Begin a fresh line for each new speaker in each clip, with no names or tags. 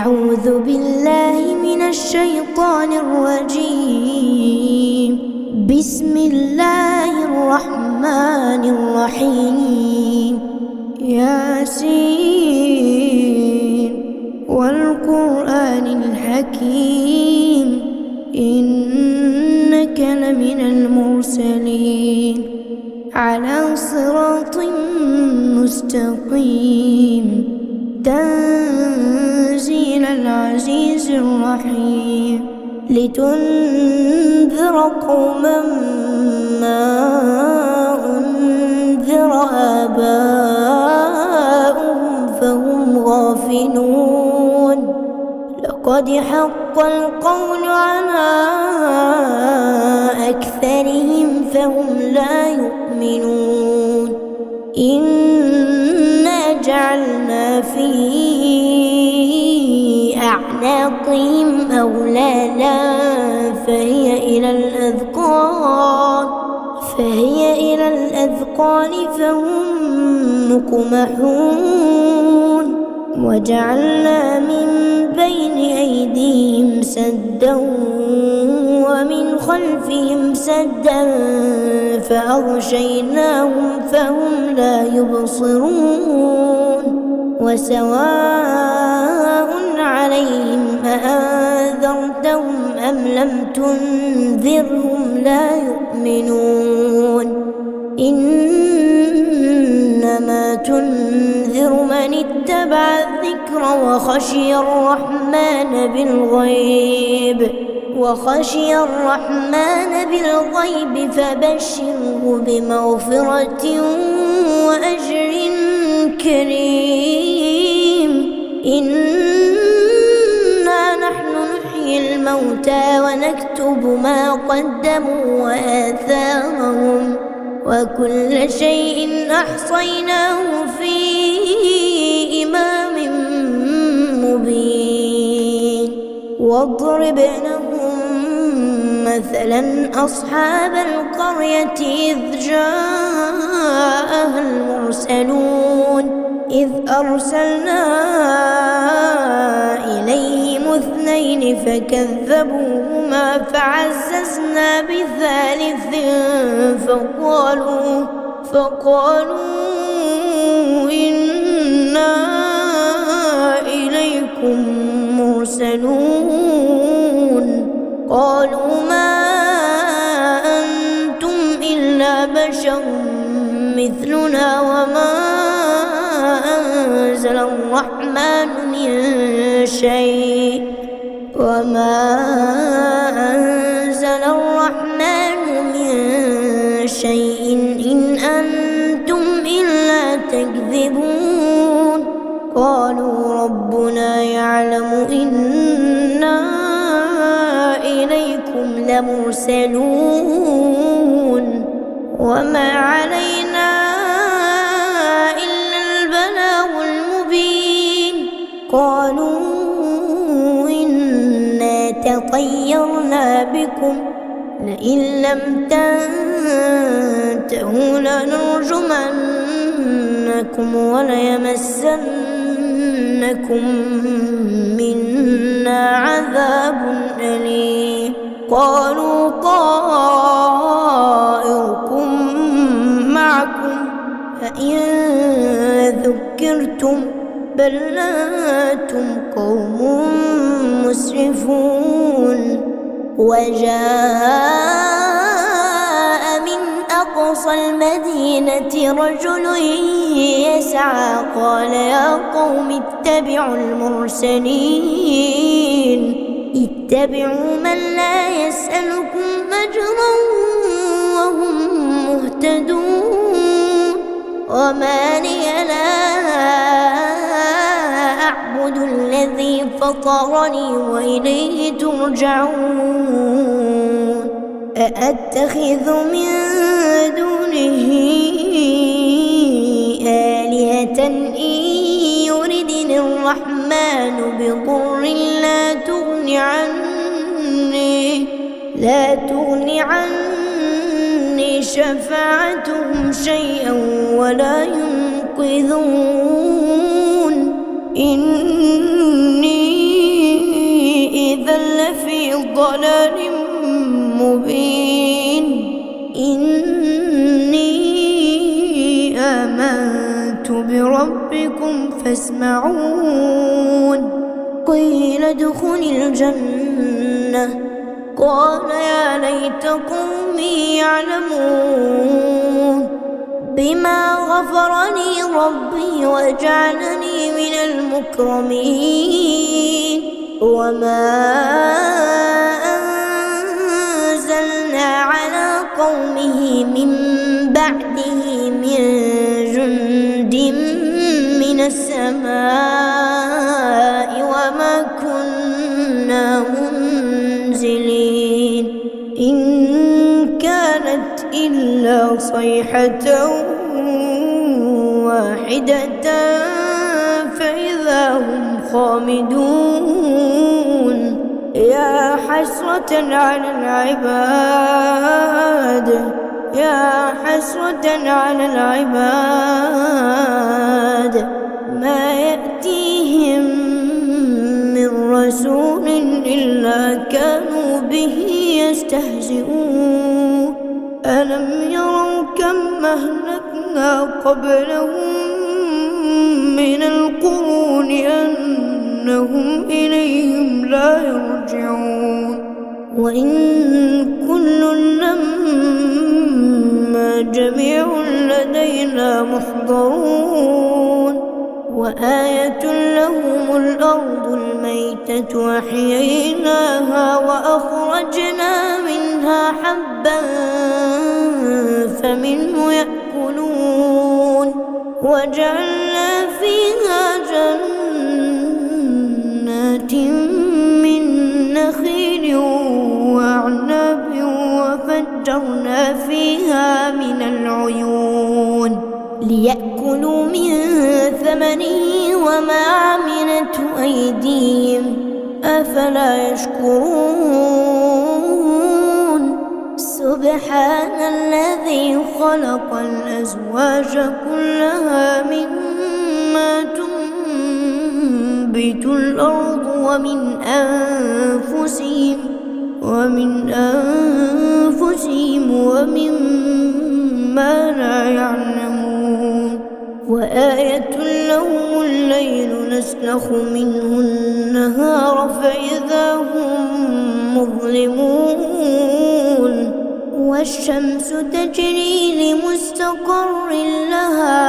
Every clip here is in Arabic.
أعوذ بالله من الشيطان الرجيم. بسم الله الرحمن الرحيم. ياسين والقرآن الحكيم إنك لمن المرسلين على صراط مستقيم تنزيل العزيز الرحيم لتنذر قوما ما أنذر آباؤهم فهم غافلون. لقد حق القول على أكثرهم فهم لا يؤمنون. إنا جعلنا في أعناقهم أغلالا فهي إلى الأذقان فهم مقمحون. وجعلنا من بين أيديهم سدا ومن خلفهم سدا فأغشيناهم فهم لا يبصرون. وسواء عليهم أأنذرتهم أم لم تنذرهم لا يؤمنون. إنما تنذر من اتبع الذكر وخشي الرحمن بالغيب فبشره بمغفرة وأجر كريم. إنا نحن نحيي الموتى ونكتب ما قدموا وآثارهم وكل شيء أحصيناه في إمام مبين. واضرب لهم مثلا أصحاب القرية إذ جاءها المرسلون إذ أرسلنا إليهم 2 فكذبوهما فعززنا بثالث فقالوا إنا إليكم مرسلون. قالوا ما أنتم إلا بشر مثلنا وما أنزل الرحمن من شيء إن أنتم إلا تكذبون. قالوا ربنا يعلم إنا إليكم لمرسلون وما علينا إلا البلاغ المبين. قالوا إنا تطيرنا بكم لئن لم تنتهوا لنرجمنكم وليمسنكم منا عذاب أليم. قالوا طائركم معكم فإن ذكرتم بل أنتم قوم مسرفون. وجاء من أقصى المدينة رجل يسعى قال يا قوم اتبعوا المرسلين اتبعوا من لا يسألكم أجرا وهم مهتدون. وما لي لا أعبد الذي فطرني وإليه ترجعون. أأتخذ من دونه آلهة إن يردني الرحمن بضر لا تغني عني شفاعتهم شيئا ولا ينقذون. إني ضلال مبين. إني آمنت بربكم فاسمعون. قيل ادخل الجنة قال يا ليت قومي يعلمون بما غفر لي ربي وجعلني من المكرمين. وما أنزلنا على قومه من بعده من جند من السماء وما كنا منزلين. إن كانت إلا صيحة واحدة فإذا هم خامدون. يا حسرة على العباد، يا حسرة على العباد، ما يأتيهم من رسول إلا كانوا به يستهزئون. ألم يروا كم أهلكنا قبلهم من القرون أنهم إليهم لا يرجعون. وإن كل لما جميع لدينا محضرون. وآية لهم الأرض الميتة أحييناها وأخرجنا منها حبا فمنه يأكلون. وجعلنا فيها جنات من نخيل وأعناب وفجرنا فيها من العيون ليأكلوا من ثمره وما عملته أيديهم أفلا يشكرون. سبحان الذي خلق الأزواج كلها مما تنبت الأرض ومن أنفسهم ومما لا يعلمون. وآية لهم الليل نسلخ منه النهار فإذا هم مظلمون. والشمس تجري لمستقر لها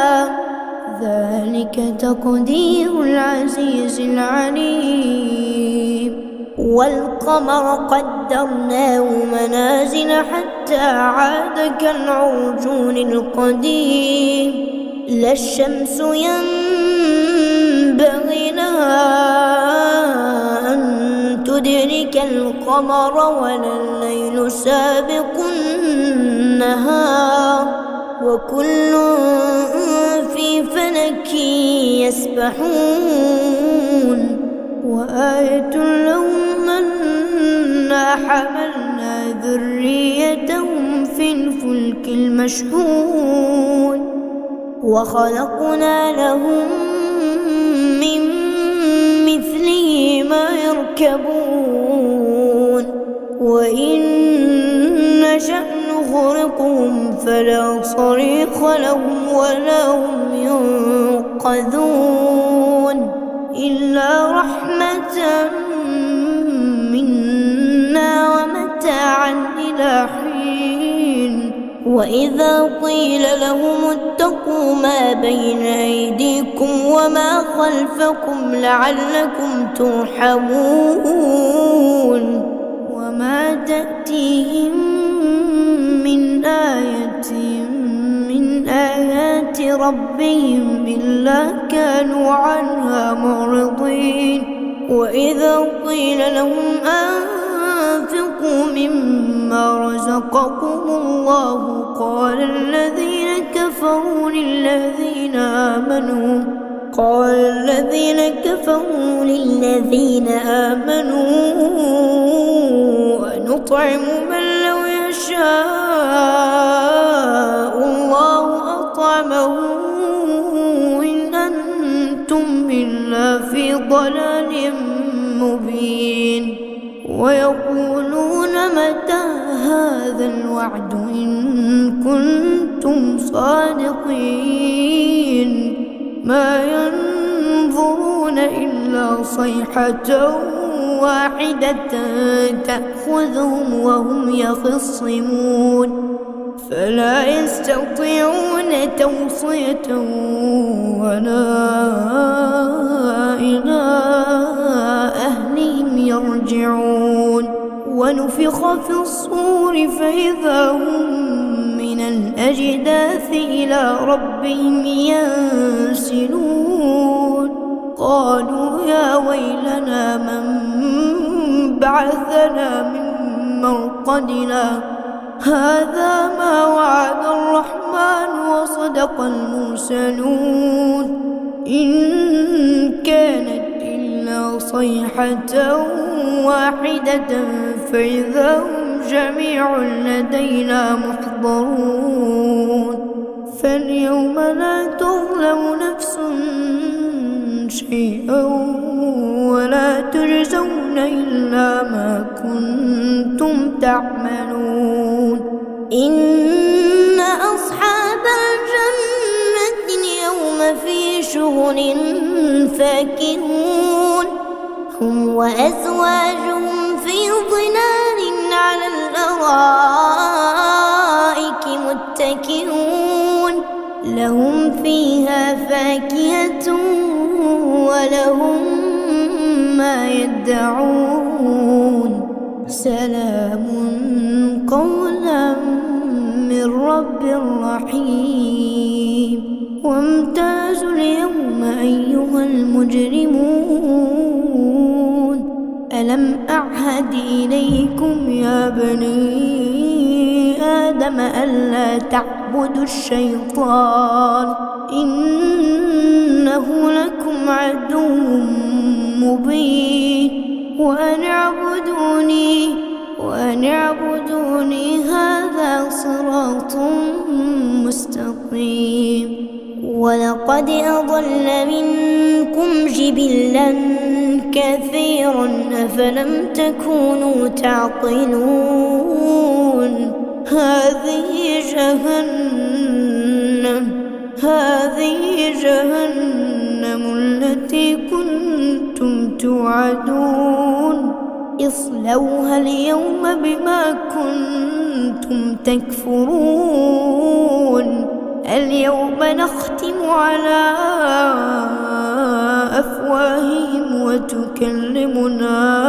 ذلك تقدير العزيز العليم. والقمر قدرناه منازل حتى عاد كالعرجون القديم. لا الشمس ينبغي لها أن تدرك القمر ولا الليل سابق النهار وكل في فلك يسبحون. وآية لهم أنا حملنا ذريتهم في الفلك المشحون وخلقنا لهم من مثله ما يركبون. وإن نشأ نغرقهم فلا صريخ لهم ولا هم ينقذون إلا رحمة منا ومتاعا إلى حين. وإذا قيل لهم اتقوا ما بين أيديكم وما خلفكم لعلكم ترحمون. وما تأتيهم من آية من آيات ربهم إلا كانوا عنها معرضين. وإذا قيل لهم أنفقوا مما رزقكم الله قال الذين كفروا للذين آمنوا أنطعم من لو يشاء الله أطعمه إن أنتم إلا في ضلال مبين. ويقولون متى هذا الوعد إن كنتم صادقين ما ينظرون إلا صيحة واحدة تأخذهم وهم يخصمون فلا يستطيعون توصية ولا إلى أهلهم يرجعون ونفخ في الصور فإذا هم من الأجداث إلى ربهم ينسلون قالوا يا ويلنا من بعثنا من مرقدنا هذا ما وعد الرحمن وصدق المرسلون إن كانت إلا صيحة واحدة فإذا هم جميع لدينا محضرون فاليوم لا تظلم نفس شيئا ولا تجزون إلا ما كنتم تعملون إن أصحاب الجنة اليوم في شغل فاكهون هم وأزواجهم في ظلال على الأرائك متكئون لهم فيها فاكهة ولهم ما يدعون سلام قولا من رب رحيم وامتازوا اليوم أيها المجرمون ألم أعهد إليكم يا بني آدم ألا تعبدوا الشيطان إنه لكم عدو مبين وأن اعبدوني هذا صراط مستقيم ولقد أضل منكم جبلا كثيرا أفلم تكونوا تعقلون هذه جهنم التي كنتم توعدون اصلوها اليوم بما كنتم تكفرون اليوم نختم على أفواههم وتكلمنا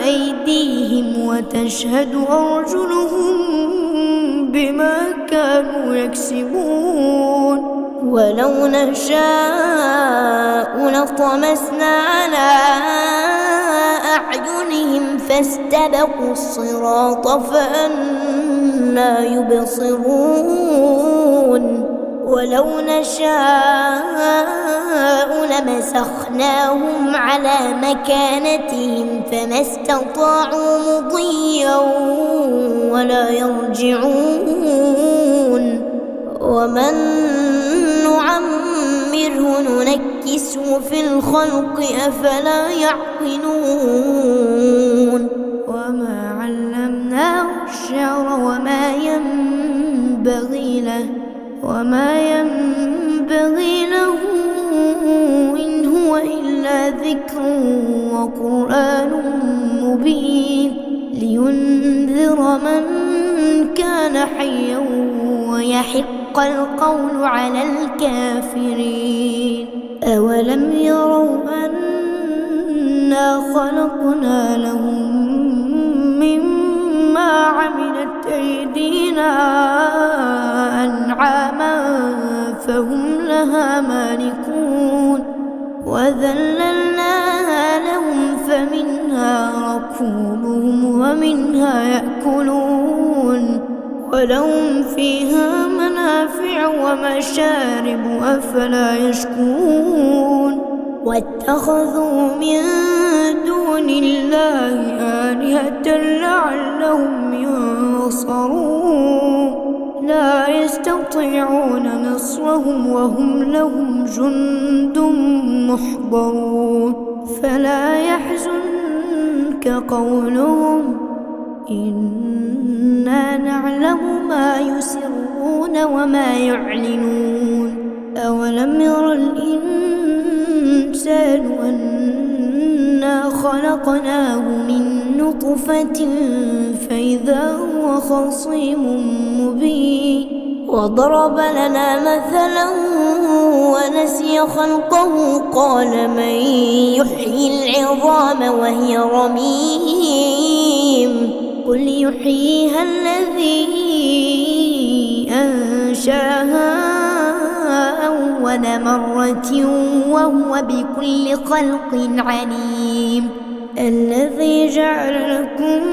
أيديهم وتشهد أرجلهم بما كانوا يكسبون ولو نشاء لطمسنا على أعينهم فاستبقوا الصراط فأنى يبصرون ولو نشاء لمسخناهم على مكانتهم فما استطاعوا مضيا ولا يرجعون ومن نعمره ننكسه في الخلق أفلا يعقلون وما علمناه الشعر وما ينبغي له إن هو إلا ذكر وقرآن مبين لينذر من كان حيا ويحق القول على الكافرين أولم يروا أنا خلقنا لهم مما عملت أيدينا أنعاما فهم لها مالكون وذللناها لهم فمنها ركوبهم ومنها يأكلون ولهم فيها منافع ومشارب أفلا يشكرون واتخذوا من دون الله آلهة لعلهم ينصرون لا يستطيعون نصرهم وهم لهم جند محضرون فلا يحزنك قولهم إنا نعلم ما يسرون وما يعلنون أولم ير الإنسان أنا خلقناه من نطفة فإذا هو خصيم مبين وضرب لنا مثلا ونسي خلقه قال من يحيي العظام وهي رميم قل يحييها الذي أنشاها أول مرة وهو بكل خلق عليم الذي جعل لكم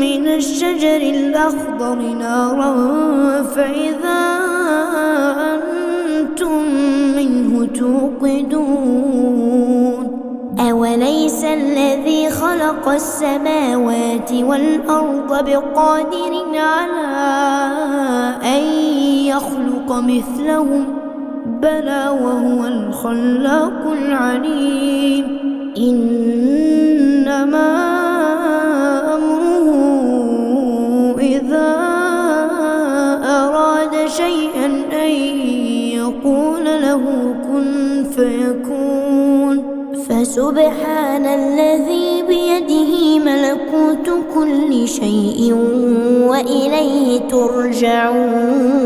من الشجر الأخضر نارا فإذا أنتم منه توقدون أوليس الذي خلق السماوات والأرض بقادر على أن يخلق مثلهم بلى وهو الخلاق العليم إنما أمره إذا أراد شيئا أن يقول له كن فيكون فسبحان الذي بيده ملكوت كل شيء وإليه ترجعون